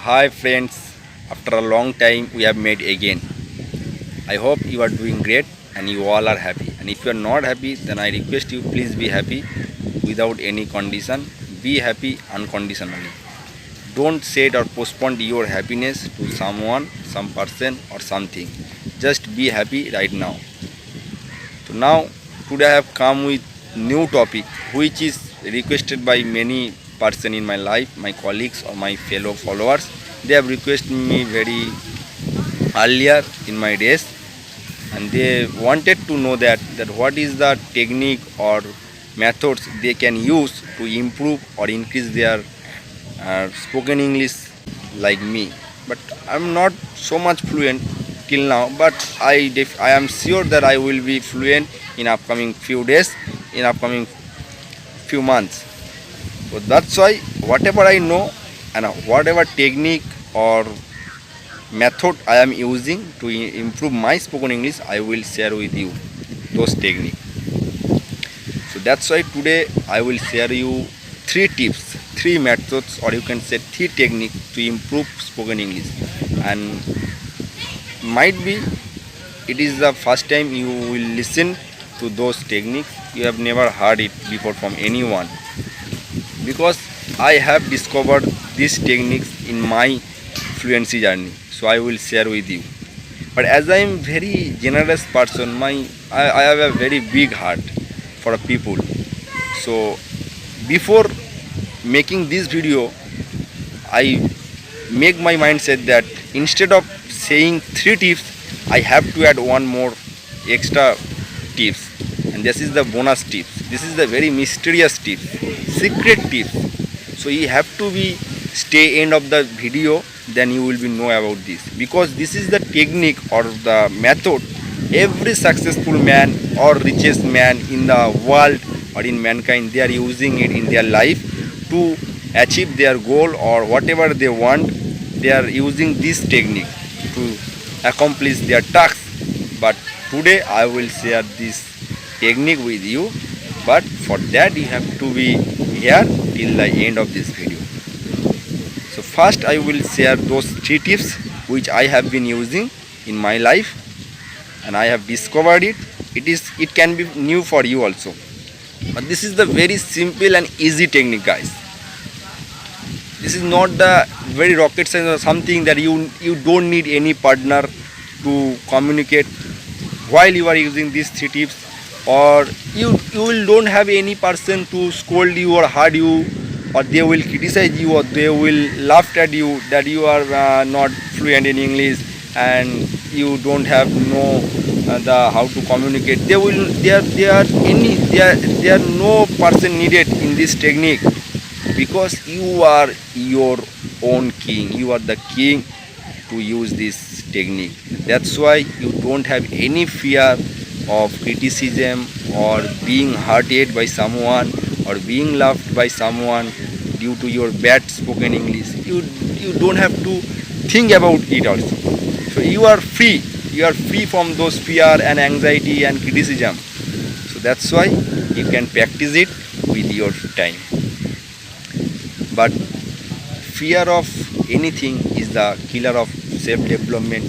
Hi friends, after a long time we have met again. I hope you are doing great and you all are happy. And if you are not happy, then I request you please be happy without any condition. Be happy unconditionally. Don't set or postpone your happiness to someone, some person or something. Just be happy right now. So now today I have come with new topic which is requested by many person in my life, my colleagues or my fellow followers. They have requested me very earlier in my days and they wanted to know that what is the technique or methods they can use to improve or increase their spoken English like me. But I'm not so much fluent till now, but I am sure that I will be fluent in upcoming few days, in upcoming few months. So that's why whatever I know and whatever technique or method I am using to improve my spoken English, I will share with you those techniques. So that's why today I will share you three tips, three methods, or you can say three techniques to improve spoken English. And might be it is the first time you will listen to those techniques. You have never heard it before from anyone because I have discovered these techniques in my fluency journey. So I will share with you. But as I am very generous person, I have a very big heart for people. So before making this video, I make my mindset that instead of saying three tips, I have to add one more extra tips, and this is the bonus tips. This is the very mysterious tips, secret tips. So you have to be stay end of the video, then you will be know about this, because this is the technique or the method every successful man or richest man in the world or in mankind, they are using it in their life to achieve their goal or whatever they want. They are using this technique to accomplish their task. But today I will share this technique with you, but for that you have to be here till the end of this video. So first I will share those three tips which I have been using in my life and I have discovered it. It can be new for you also, but this is the very simple and easy technique, guys. This is not the very rocket science or something that you don't need any partner to communicate while you are using these three tips, or you will don't have any person to scold you or hurt you, or they will criticize you, or they will laugh at you that you are not fluent in English and you don't have no the how to communicate. There are no person needed in this technique, because you are your own king. You are the king to use this technique. That's why you don't have any fear of criticism or being hurted by someone or being laughed by someone due to your bad spoken English. You don't have to think about it also. So you are free. You are free from those fear and anxiety and criticism. So that's why you can practice it with your time. But fear of anything is the killer of self-development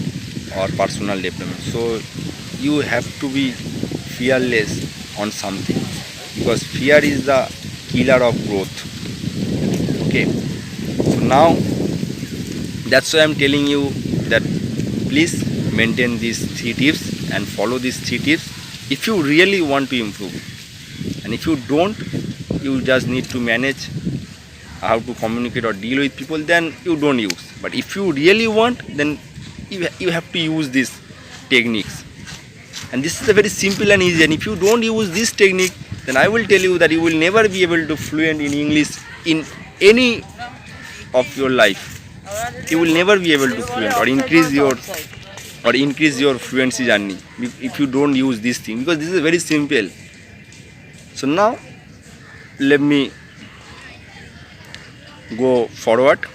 or personal development. So you have to be fearless on something, because fear is the killer of growth. Okay. So now that's why I'm telling you that please maintain these three tips and follow these three tips if you really want to improve. And if you don't, you just need to manage how to communicate or deal with people, then you don't use. But if you really want, then you have to use these techniques. And this is a very simple and easy. And if you don't use this technique, then I will tell you that you will never be able to fluent in English in any of your life. You will never be able to fluent or increase your fluency journey if you don't use this thing, because this is very simple. So now let me go forward.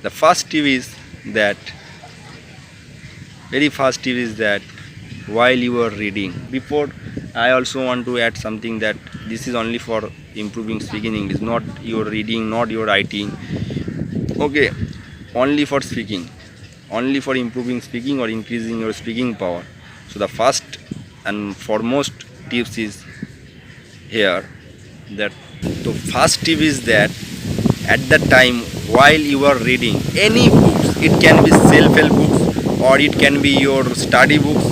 The first tip is that while you are reading, before I also want to add something, that this is only for improving speaking English, not your reading, not your writing. Okay, only for speaking, only for improving speaking or increasing your speaking power. So the first and foremost tips is here, that the first tip is that at the time while you are reading any books, it can be self-help books or it can be your study books.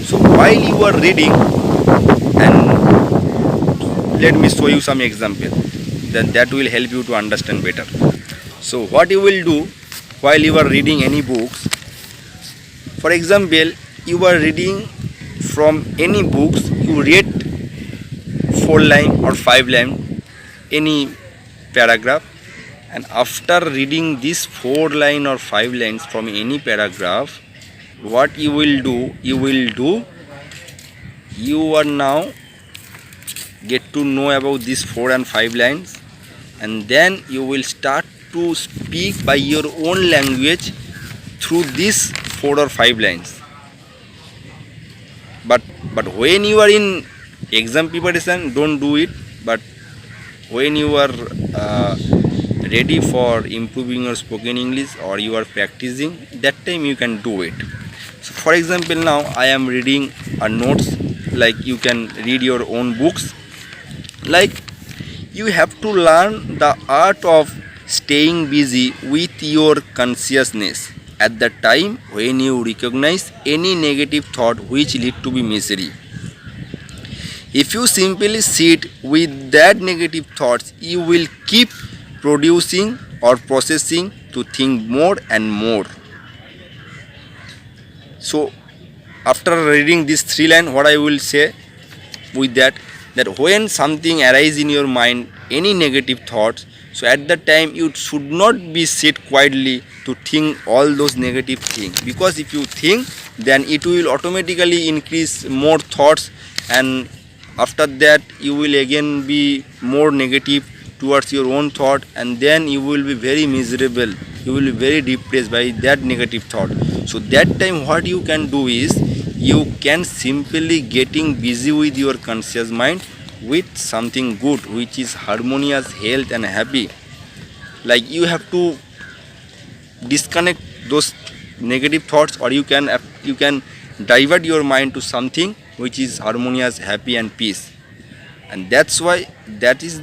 So while you are reading, and let me show you some example, then that will help you to understand better. So what you will do while you are reading any books, for example, you are reading from any books, you read 4 line or 5 line any paragraph, and after reading this 4 line or 5 lines from any paragraph, what you will do, you are now get to know about these 4 and 5 lines, and then you will start to speak by your own language through these 4 or 5 lines. But when you are in exam preparation, don't do it. But when you are ready for improving your spoken English or you are practicing, that time you can do it. So for example, now I am reading a notes, like you can read your own books. Like, you have to learn the art of staying busy with your consciousness at the time when you recognize any negative thought which lead to be misery. If you simply sit with that negative thoughts, you will keep producing or processing to think more and more. So after reading this 3 line, what I will say with that when something arises in your mind, any negative thoughts, so at that time you should not be sit quietly to think all those negative things, because if you think, then it will automatically increase more thoughts, and after that you will again be more negative towards your own thought, and then you will be very miserable, you will be very depressed by that negative thought. So that time what you can do is, you can simply getting busy with your conscious mind with something good, which is harmonious, health and happy. Like, you have to disconnect those negative thoughts, or you can divert your mind to something which is harmonious, happy and peace. And that's why that is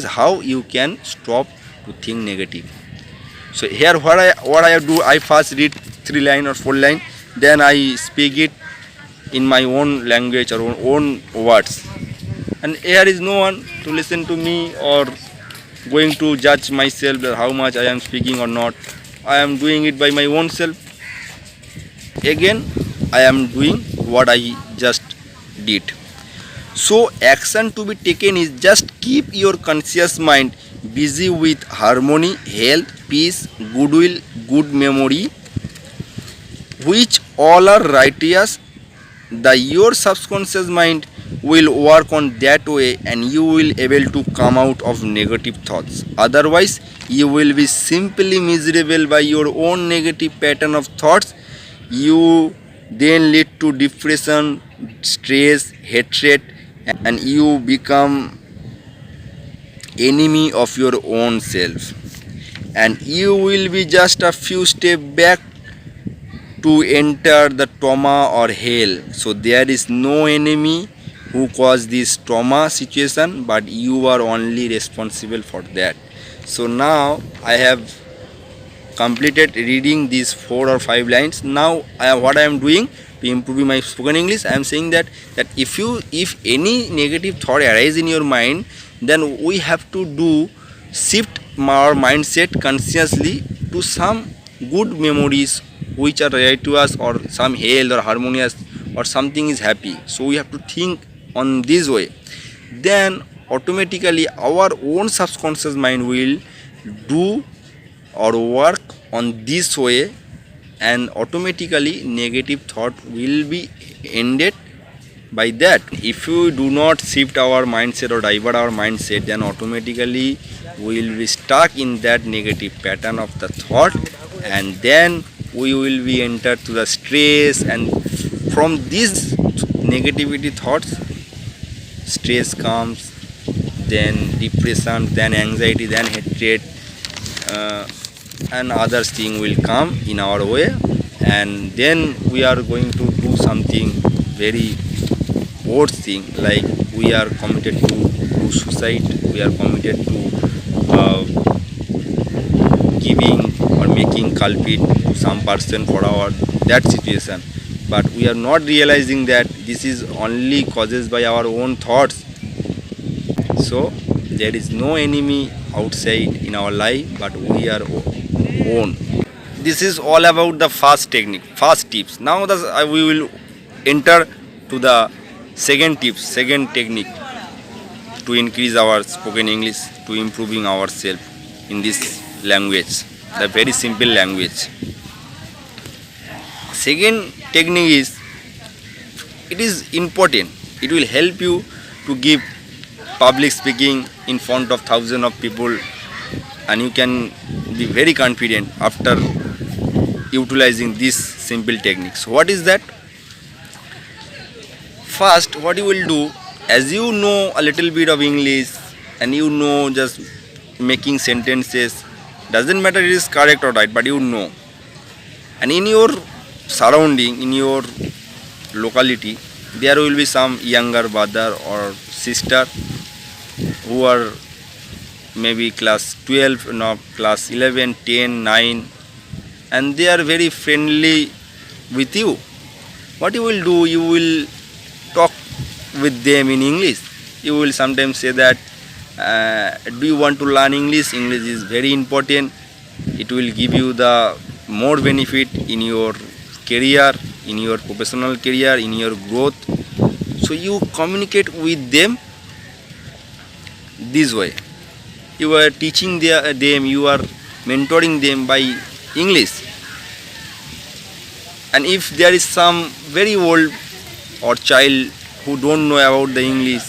how you can stop to think negative. So here what I do, I first read 3 line or 4 line, then I speak it in my own language or own words, and here is no one to listen to me or going to judge myself that how much I am speaking or not. I am doing it by my own self. Again I am doing what I just did. So action to be taken is just keep your conscious mind busy with harmony, health, peace, goodwill, good memory, which all are righteous. Your subconscious mind will work on that way, and you will able to come out of negative thoughts. Otherwise you will be simply miserable by your own negative pattern of thoughts. You then lead to depression, stress, hatred, and you become enemy of your own self, and you will be just a few steps back to enter the trauma or hell. So there is no enemy who caused this trauma situation, but you are only responsible for that. So now I have completed reading these 4 or 5 lines. Now what I am doing to improve my spoken English, I am saying that if any negative thought arises in your mind, then we have to shift our mindset consciously to some good memories which are related to us, or some health or harmonious, or something is happy. So we have to think on this way. Then automatically our own subconscious mind will do or work on this way, and automatically negative thought will be ended by that. If we do not shift our mindset or divert our mindset, then automatically we will be stuck in that negative pattern of the thought, and then we will be entered to the stress, and from these negativity thoughts stress comes, then depression, then anxiety, then hatred, and other thing will come in our way, and then we are going to do something very worse thing, like we are committed to do suicide, we are committed to uh, giving or making culprit to some person for our that situation, but we are not realizing that this is only causes by our own thoughts. So there is no enemy outside in our life, but we are own. This is all about the fast technique, fast tips. Now we will enter to the second tips, second technique to increase our spoken English, to improving ourselves in this language, the very simple language. Second technique is, it is important. It will help you to give public speaking in front of thousands of people, and you can be very confident after utilizing this simple techniques. What is that? First, what you will do, as you know a little bit of English and you know just making sentences, doesn't matter it is correct or right, but you know, and in your surrounding, in your locality, there will be some younger brother or sister who are maybe class 12, no, class 11, 10, 9, and they are very friendly with you. What you will do, you will talk with them in English. You will sometimes say that, do you want to learn English? English is very important. It will give you the more benefit in your career, in your professional career, in your growth. So you communicate with them this way. You are teaching them, you are mentoring them by English. And if there is some very old or child who don't know about the English,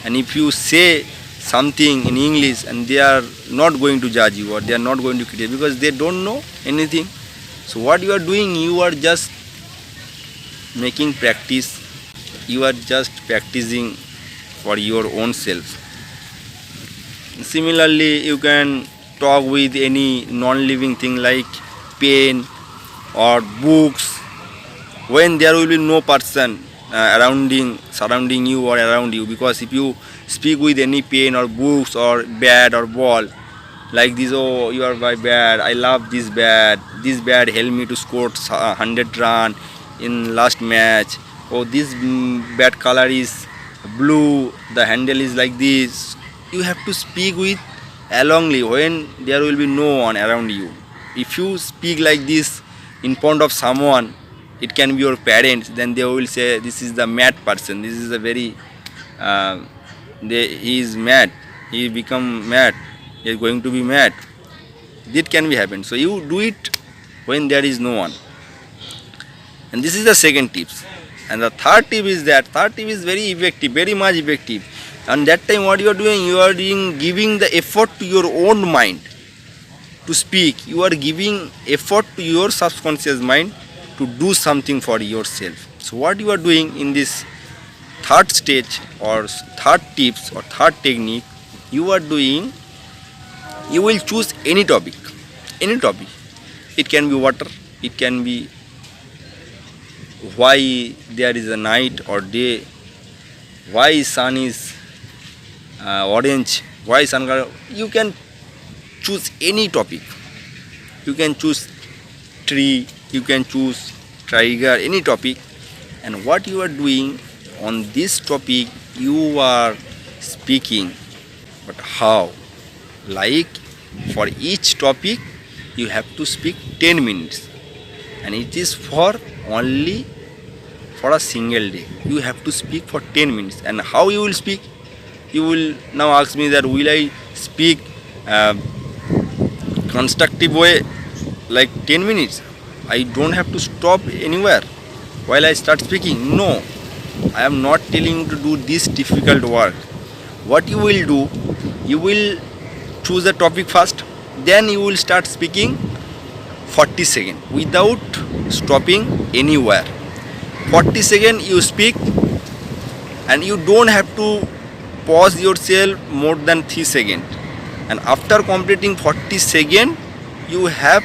and if you say something in English, and they are not going to judge you or they are not going to criticize because they don't know anything. So what you are doing, you are just making practice, you are just practicing for your own self. Similarly, you can talk with any non-living thing like pen or books, when there will be no person surrounding you or around you, because if you speak with any pen or books or bat or ball like this, oh, you are my bat, I love this bat helped me to score 100 run in last match, oh, this bat color is blue, the handle is like this. You have to speak with alongly when there will be no one around you. If you speak like this in front of someone, it can be your parents, then they will say this is the mad person, this is a very he is mad, he become mad, he is going to be mad. That can be happen. So you do it when there is no one. And this is the second tips. And the third tip is that, third tip is very effective, very much effective. And that time what you are doing, giving the effort to your own mind to speak. You are giving effort to your subconscious mind to do something for yourself. So what you are doing in this third stage or third tips or third technique, you are doing, you will choose any topic. It can be water, it can be why there is a night or day, why sun is orange, why sun color. You can choose any topic. You can choose tree, you can choose tiger, any topic. And what you are doing on this topic, you are speaking. But how? Like for each topic you have to speak 10 minutes, and it is for only for a single day. You have to speak for 10 minutes. And how you will speak? You will now ask me that, will I speak constructive way like 10 minutes? I don't have to stop anywhere while I start speaking. No, I am not telling you to do this difficult work. What you will do, you will choose a topic first, then you will start speaking 40 seconds without stopping anywhere. 40 seconds you speak, and you don't have to pause yourself more than 3 seconds. And after completing 40 seconds, you have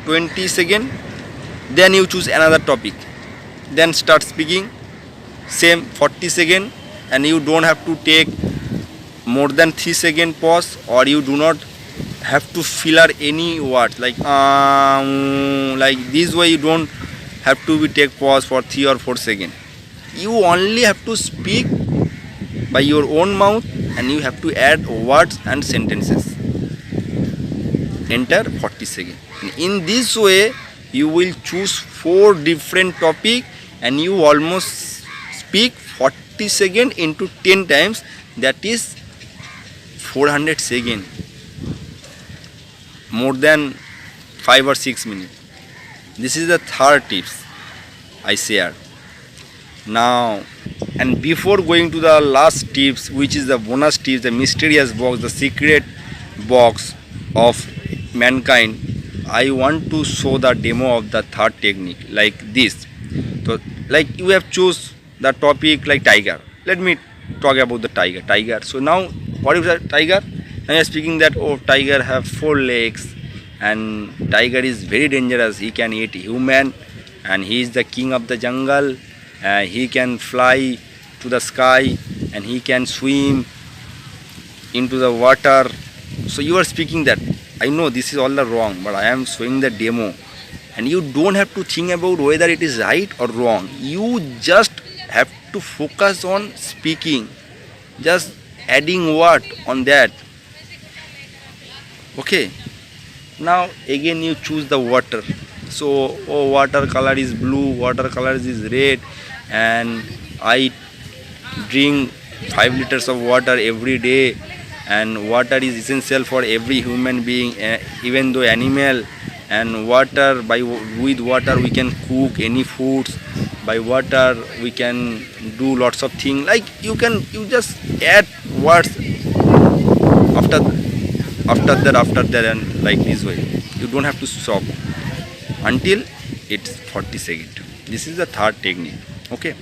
20 seconds, then you choose another topic, then start speaking. Same 40 seconds, and you don't have to take more than 3 second pause, or you do not have to filler any words like this way. You don't have to be take pause for 3 or 4 seconds. You only have to speak by your own mouth, and you have to add words and sentences. Enter 40 seconds. In this way you will choose 4 different topic, and you almost speak 40 seconds into 10 times, that is 400 seconds, more than 5 or 6 minutes. This is the third tips I share now. And before going to the last tips, which is the bonus tips, the mysterious box, the secret box of mankind, I want to show the demo of the third technique like this. So like you have choose the topic like tiger. Let me talk about the tiger. So now what is the tiger? Now you are speaking that, oh, tiger have 4 legs, and tiger is very dangerous. He can eat human, and he is the king of the jungle. He can fly to the sky, and he can swim into the water. So you are speaking that. I know this is all the wrong, but I am showing the demo, and you don't have to think about whether it is right or wrong. You just have to focus on speaking, just adding word on that. Okay. Now again you choose the water. So, oh, water color is blue, water color is red, and I drink 5 liters of water every day, and water is essential for every human being, even though animal. And water, with water we can cook any foods. By water we can do lots of things. Like you just add words after that, and like this way. You don't have to stop until it's 40 seconds. This is the third technique. Okay.